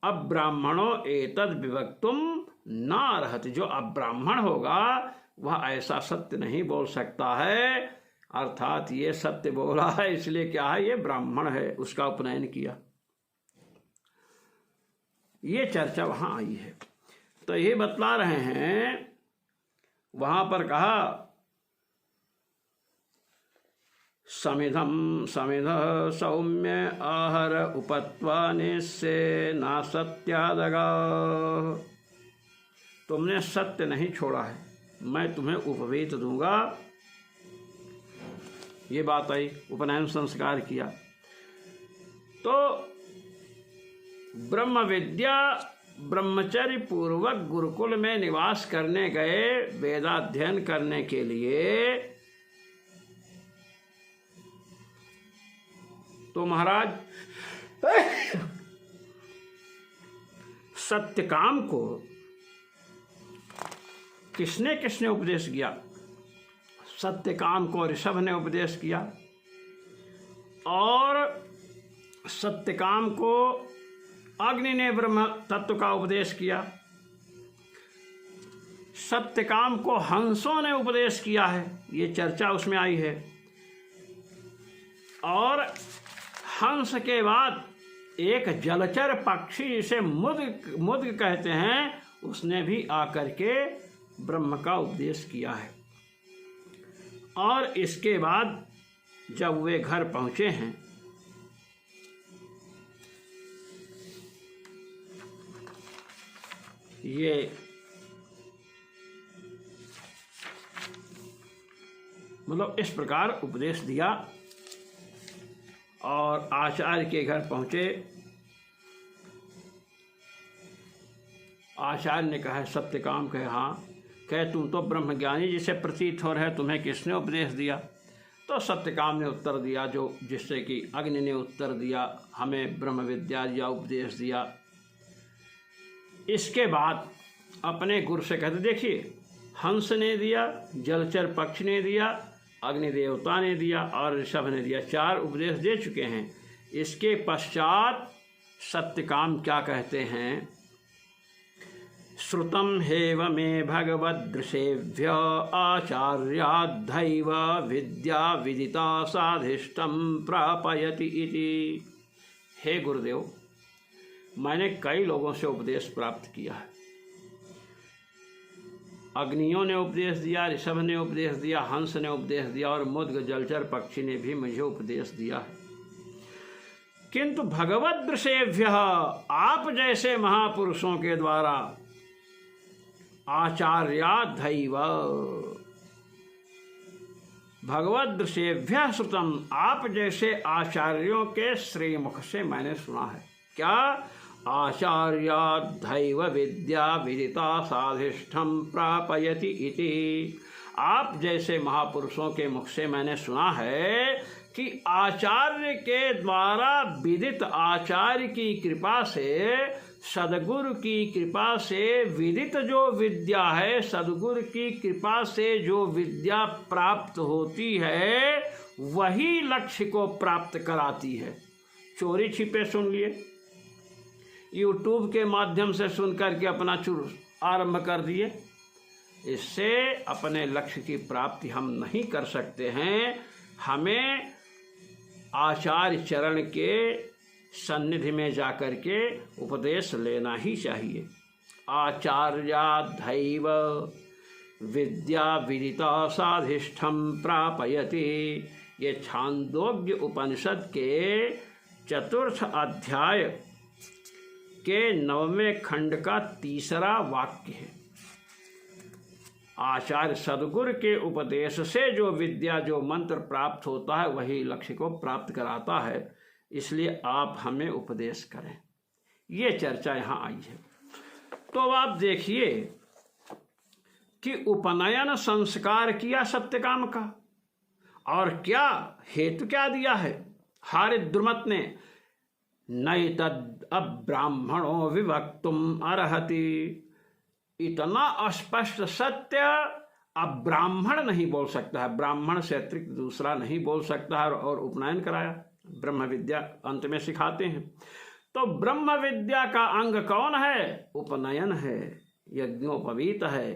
अब्राह्मणो एतद विवक्तुम न अर्हति, जो अब्राह्मण होगा वह ऐसा सत्य नहीं बोल सकता है। अर्थात ये सत्य बोला है इसलिए क्या है, ये ब्राह्मण है, उसका उपनयन किया। ये चर्चा वहां आई है, तो ये बतला रहे हैं। वहां पर कहा समिधम समिध सौम्य आहर उपत्वाने से ना सत्यादगा। तुमने सत्य नहीं छोड़ा है, मैं तुम्हें उपवेत दूंगा। ये बात आई, उपनयन संस्कार किया। तो ब्रह्म विद्या ब्रह्मचर्य पूर्वक गुरुकुल में निवास करने गए वेदाध्ययन करने के लिए, तो महाराज सत्यकाम को किसने किसने उपदेश किया? सत्यकाम को ऋषभ ने उपदेश किया, और सत्यकाम को अग्नि ने ब्रह्म तत्व का उपदेश किया। सत्यकाम को हंसों ने उपदेश किया है, ये चर्चा उसमें आई है। और हंस के बाद एक जलचर पक्षी जिसे मुद्ग कहते हैं, उसने भी आकर के ब्रह्म का उपदेश किया है। और इसके बाद जब वे घर पहुंचे हैं, ये मतलब इस प्रकार उपदेश दिया, और आचार्य के घर पहुंचे। आचार्य ने कहा सत्यकाम कहे हाँ, कहे तुम तो ब्रह्मज्ञानी जिसे प्रतीत हो रहे, तुम्हें किसने उपदेश दिया? तो सत्यकाम ने उत्तर दिया, जो जिससे कि अग्नि ने उत्तर दिया, हमें ब्रह्म विद्या या उपदेश दिया। इसके बाद अपने गुरु से कहते देखिए, हंस ने दिया, जलचर पक्षी ने दिया, अग्नि देवता ने दिया और ऋषभ ने दिया, 4 उपदेश दे चुके हैं। इसके पश्चात सत्यकाम क्या कहते हैं? श्रुतम हेव मे भगवदृषेभ्य आचार्याद्धैव विद्या विदिता साधिष्टम प्रापयति इति। हे गुरुदेव, मैंने कई लोगों से उपदेश प्राप्त किया है। अग्नियों ने उपदेश दिया, ऋषभ ने उपदेश दिया, हंस ने उपदेश दिया, और मुद्ग जलचर पक्षी ने भी मुझे उपदेश दिया है। किंतु भगवद दृशेभ्य आप जैसे महापुरुषों के द्वारा आचार्याधैव भगवद दृशेभ्य श्रुतम आप जैसे आचार्यों के श्रीमुख से मैंने सुना है। क्या? आचार्याधैव विद्या विदिता साधिष्ठम प्रापयति इति। आप जैसे महापुरुषों के मुख से मैंने सुना है कि आचार्य के द्वारा विदित, आचार्य की कृपा से, सदगुरु की कृपा से विदित जो विद्या है, सदगुरु की कृपा से जो विद्या प्राप्त होती है वही लक्ष्य को प्राप्त कराती है। चोरी छिपे सुन लिए, यूट्यूब के माध्यम से सुन करके अपना आरंभ कर दिए, इससे अपने लक्ष्य की प्राप्ति हम नहीं कर सकते हैं। हमें आचार्य चरण के सन्निधि में जाकर के उपदेश लेना ही चाहिए। आचार्याधैव विद्या विदिता साधिष्ठम प्रापयति, ये छांदोग्य उपनिषद के 4th अध्याय के 9वें खंड का 3रा वाक्य है। आचार्य सदगुरु के उपदेश से जो विद्या, जो मंत्र प्राप्त होता है वही लक्ष्य को प्राप्त कराता है, इसलिए आप हमें उपदेश करें। ये चर्चा यहाँ आई है। तो आप देखिए कि उपनयन संस्कार किया सत्यकाम का, और क्या हेतु क्या दिया है हारिद्रुमत ने, नैतद अब्राह्मणो विवक्तुम अर्हति। इतना स्पष्ट सत्य अब ब्राह्मण नहीं बोल सकता है, ब्राह्मण से अतिरिक्त दूसरा नहीं बोल सकता है। और उपनयन कराया, ब्रह्म विद्या अंत में सिखाते हैं। तो ब्रह्म विद्या का अंग कौन है? उपनयन है, यज्ञोपवीत है।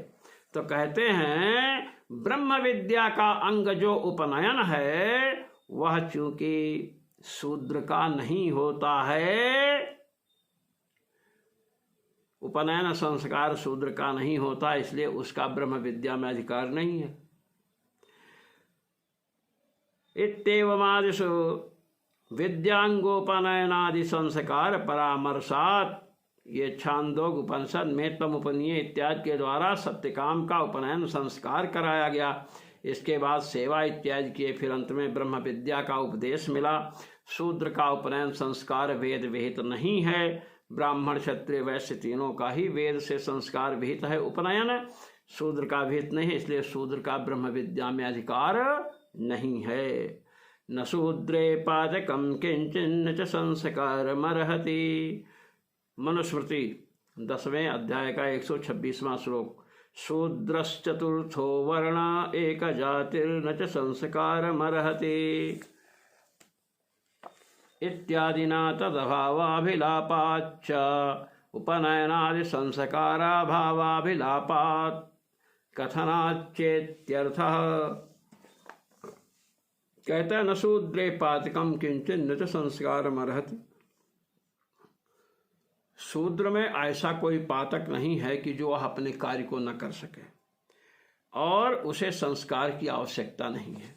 तो कहते हैं ब्रह्म विद्या का अंग जो उपनयन है वह चूंकि शूद्र का नहीं होता है, उपनयन संस्कार शूद्र का नहीं होता, इसलिए उसका ब्रह्म विद्या में अधिकार नहीं है। इत्येवमादिषु विद्यांगोपनयनादि संस्कार परामर्शात, ये छांदोग उपनिषद में तमुपनीय इत्यादि के द्वारा सत्यकाम का उपनयन संस्कार कराया गया। इसके बाद सेवा इत्यादि किए, फिर अंत में ब्रह्म विद्या का उपदेश मिला। शूद्र का उपनयन संस्कार वेद विहित नहीं है, ब्राह्मण क्षत्रिय वैश्य तीनों का ही वेद से संस्कार विहित है। उपनयन शूद्र का विहित नहीं है, इसलिए शूद्र का ब्रह्म विद्या में अधिकार नहीं है। न शूद्रे पादकम किंचिन्न च संस्कारमर्हति। मनुस्मृति 10वें अध्याय का 126वां श्लोक। शूद्रश्चतुर्थो वर्ण एक जातिर्न च संस्कारमर्हति इत्यादिना तदभावाभिलापाच्च उपनयनादि संस्काराभावाभिलापात् कथनाच्चेत्यर्थः। कहता है न शूद्रे पातकम किंचिन न च संस्कारमर्हति। शूद्र में ऐसा कोई पातक नहीं है कि जो वह अपने कार्य को न कर सके और उसे संस्कार की आवश्यकता नहीं है।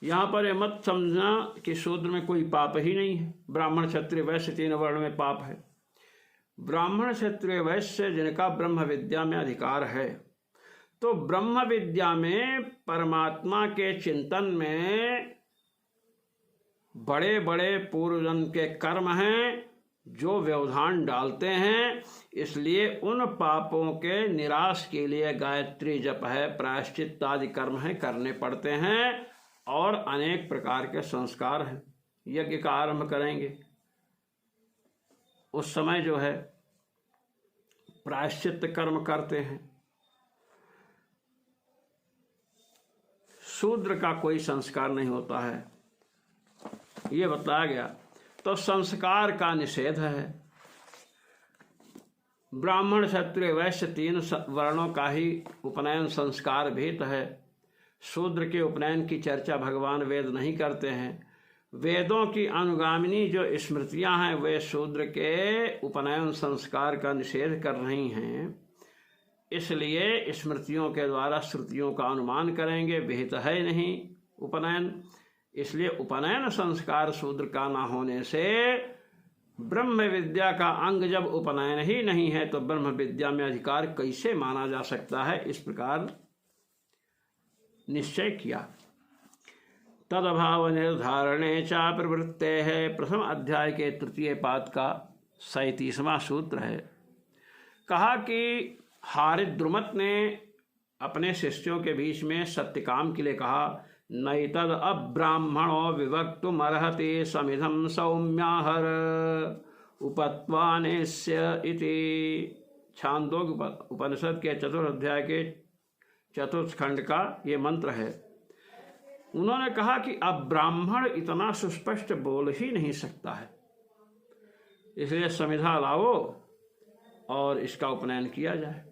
यहाँ पर यह मत समझना कि शूद्र में कोई पाप ही नहीं है। ब्राह्मण क्षत्रिय वैश्य 3 वर्ण में पाप है। ब्राह्मण क्षत्रिय वैश्य जिनका ब्रह्म विद्या में अधिकार है, तो ब्रह्म विद्या में परमात्मा के चिंतन में बड़े बड़े पूर्वजन्म के कर्म हैं जो व्यवधान डालते हैं, इसलिए उन पापों के निराश के लिए गायत्री जप है, प्रायश्चित आदि कर्म है करने पड़ते हैं और अनेक प्रकार के संस्कार हैं। यज्ञ का आरंभ करेंगे उस समय जो है प्रायश्चित कर्म करते हैं। शूद्र का कोई संस्कार नहीं होता है, ये बताया गया। तो संस्कार का निषेध है। ब्राह्मण क्षत्रिय वैश्य 3 वर्णों का ही उपनयन संस्कार भीत है। शूद्र के उपनयन की चर्चा भगवान वेद नहीं करते हैं। वेदों की अनुगामिनी जो स्मृतियां हैं वे शूद्र के उपनयन संस्कार का निषेध कर रही हैं, इसलिए स्मृतियों के द्वारा श्रुतियों का अनुमान करेंगे, विहित है नहीं उपनयन, इसलिए उपनयन संस्कार शूद्र का ना होने से ब्रह्म विद्या का अंग जब उपनयन ही नहीं है तो ब्रह्म विद्या में अधिकार कैसे माना जा सकता है, इस प्रकार निश्चय किया। तदभाव निर्धारणे चा प्रवृत्ते है, प्रथम अध्याय के तृतीय पाद का 37वां सूत्र है। कहा कि हारिद्रुमत ने अपने शिष्यों के बीच में सत्यकाम के लिए कहा, नैतद अब्राह्मणो विवक्तुमर्हति समिधम सौम्याहर उपत्वानेस्य इति। छांदोग्य उपनिषद के चतुर्थ अध्याय के चतुर्थ खंड का ये मंत्र है। उन्होंने कहा कि अब ब्राह्मण इतना सुस्पष्ट बोल ही नहीं सकता है, इसलिए समिधा लाओ और इसका उपनयन किया जाए।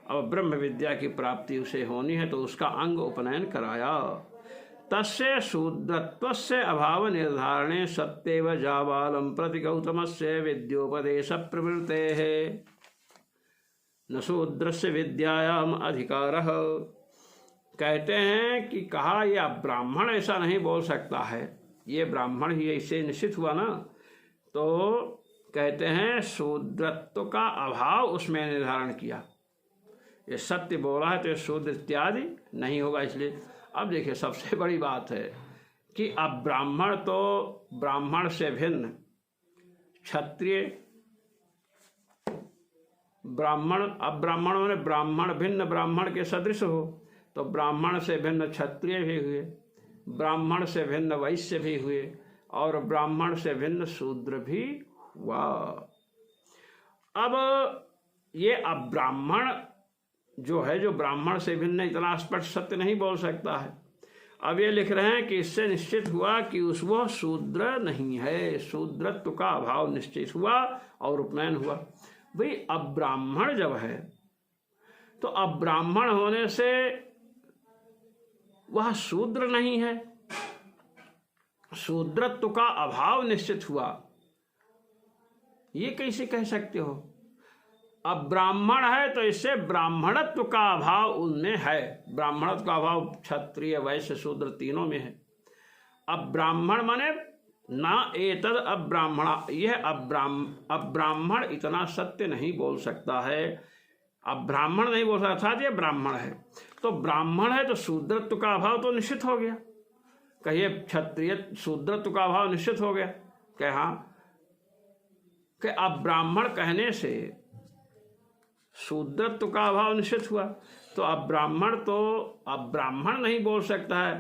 अब ब्रह्म विद्या की प्राप्ति उसे होनी है तो उसका अंग उपनयन कराया। तस्य शूद्रत्वस्य अभाव निर्धारणे सत्येव जाबालम प्रति गौतमस्य विद्योपदेश प्रवृत्ते है न शूद्रस्य विद्यायाम अधिकारः। कहते हैं कि कहा यह ब्राह्मण ऐसा नहीं बोल सकता है, ये ब्राह्मण ही ऐसे निश्चित हुआ ना, तो कहते हैं शूद्रत्व का अभाव उसमें निर्धारण किया। ये सत्य बोला है तो शूद्र इत्यादि नहीं होगा। इसलिए अब देखिए सबसे बड़ी बात है कि अब ब्राह्मण तो ब्राह्मण से भिन्न, क्षत्रिय ब्राह्मण, अब ब्राह्मण माने ब्राह्मण भिन्न ब्राह्मण के सदृश हो, तो ब्राह्मण से भिन्न क्षत्रिय भी हुए, ब्राह्मण से भिन्न वैश्य भी हुए और ब्राह्मण से भिन्न शूद्र भी हुआ। अब ये अब ब्राह्मण जो है, जो ब्राह्मण से भिन्न इतना स्पष्ट सत्य नहीं बोल सकता है। अब ये लिख रहे हैं कि इससे निश्चित हुआ कि वह शूद्र नहीं है, शूद्रत्व का अभाव निश्चित हुआ और उपनयन हुआ। भाई अब ब्राह्मण जब है तो अब ब्राह्मण होने से वह शूद्र नहीं है, शूद्रत्व का अभाव निश्चित हुआ, ये कैसे कह सकते हो? अब ब्राह्मण है तो इससे ब्राह्मणत्व का अभाव उनमें है, ब्राह्मणत्व का अभाव क्षत्रिय वैश्य शूद्र तीनों में है। अब ब्राह्मण माने ना एतद अब्राह्मणा, यह अब्राह्मण इतना सत्य नहीं बोल सकता है, अब ब्राह्मण नहीं बोल सकता था, ये ब्राह्मण है तो ब्राह्मण है तो शूद्रत्व का अभाव तो निश्चित हो गया। कहिए क्षत्रिय शूद्रत्व का अभाव निश्चित हो गया, कहे हाँ, कि अब ब्राह्मण कहने से शूद्रत्व का अभाव निश्चित हुआ, तो अब ब्राह्मण नहीं बोल सकता है,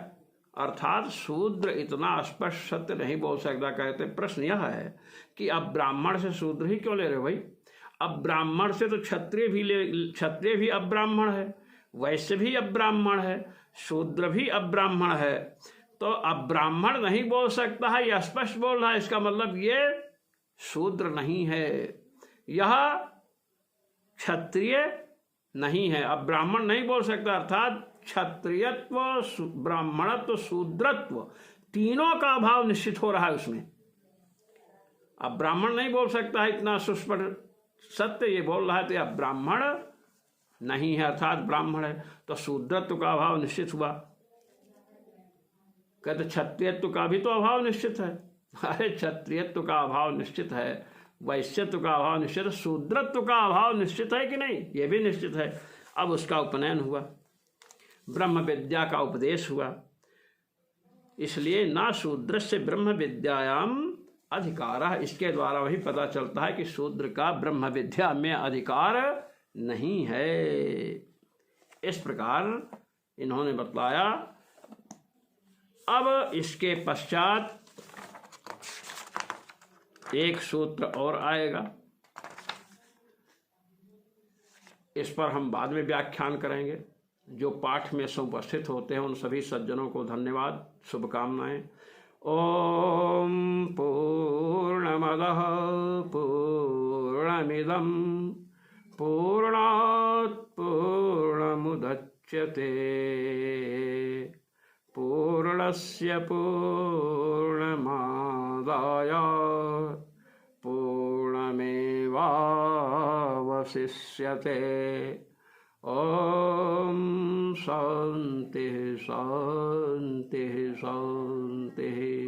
अर्थात शूद्र इतना स्पष्ट सत्य नहीं बोल सकता। कहते प्रश्न यह है कि अब ब्राह्मण से शूद्र ही क्यों ले रहे भाई? अब ब्राह्मण से तो क्षत्रिय भी अब ब्राह्मण है, वैश्य भी अब ब्राह्मण है, शूद्र भी अब ब्राह्मण है, तो अब ब्राह्मण नहीं बोल सकता है, यह स्पष्ट बोल रहा है, इसका मतलब ये शूद्र नहीं है, यह क्षत्रिय नहीं है। अब ब्राह्मण नहीं बोल सकता, अर्थात क्षत्रियत्व ब्राह्मणत्व शूद्रत्व तीनों का अभाव निश्चित हो रहा है उसमें। अब ब्राह्मण नहीं बोल सकता है, इतना सुस्पष्ट सत्य ये बोल रहा है, तो अब ब्राह्मण नहीं है, अर्थात ब्राह्मण है, तो शूद्रत्व का अभाव निश्चित हुआ। कहते क्षत्रियत्व का भी तो अभाव निश्चित है, अरे क्षत्रियत्व का अभाव निश्चित है, वैश्यत्व का अभाव निश्चित है, शूद्रत्व का अभाव निश्चित है कि नहीं? ये भी निश्चित है। अब उसका उपनयन हुआ, ब्रह्म विद्या का उपदेश हुआ, इसलिए ना शूद्र से ब्रह्म विद्यायाम अधिकार, इसके द्वारा वही पता चलता है कि शूद्र का ब्रह्म विद्या में अधिकार नहीं है। इस प्रकार इन्होंने बतलाया। अब इसके पश्चात एक सूत्र और आएगा, इस पर हम बाद में व्याख्यान करेंगे। जो पाठ में उपस्थित होते हैं उन सभी सज्जनों को धन्यवाद, शुभकामनाएं। ओम पूर्णमदः पूर्णमिदं पूर्णात् पूर्णमुदच्यते पूर्णस्य पूर्णमादाय पूर्णमेवावशिष्यते। ओम शांति शांति शांति।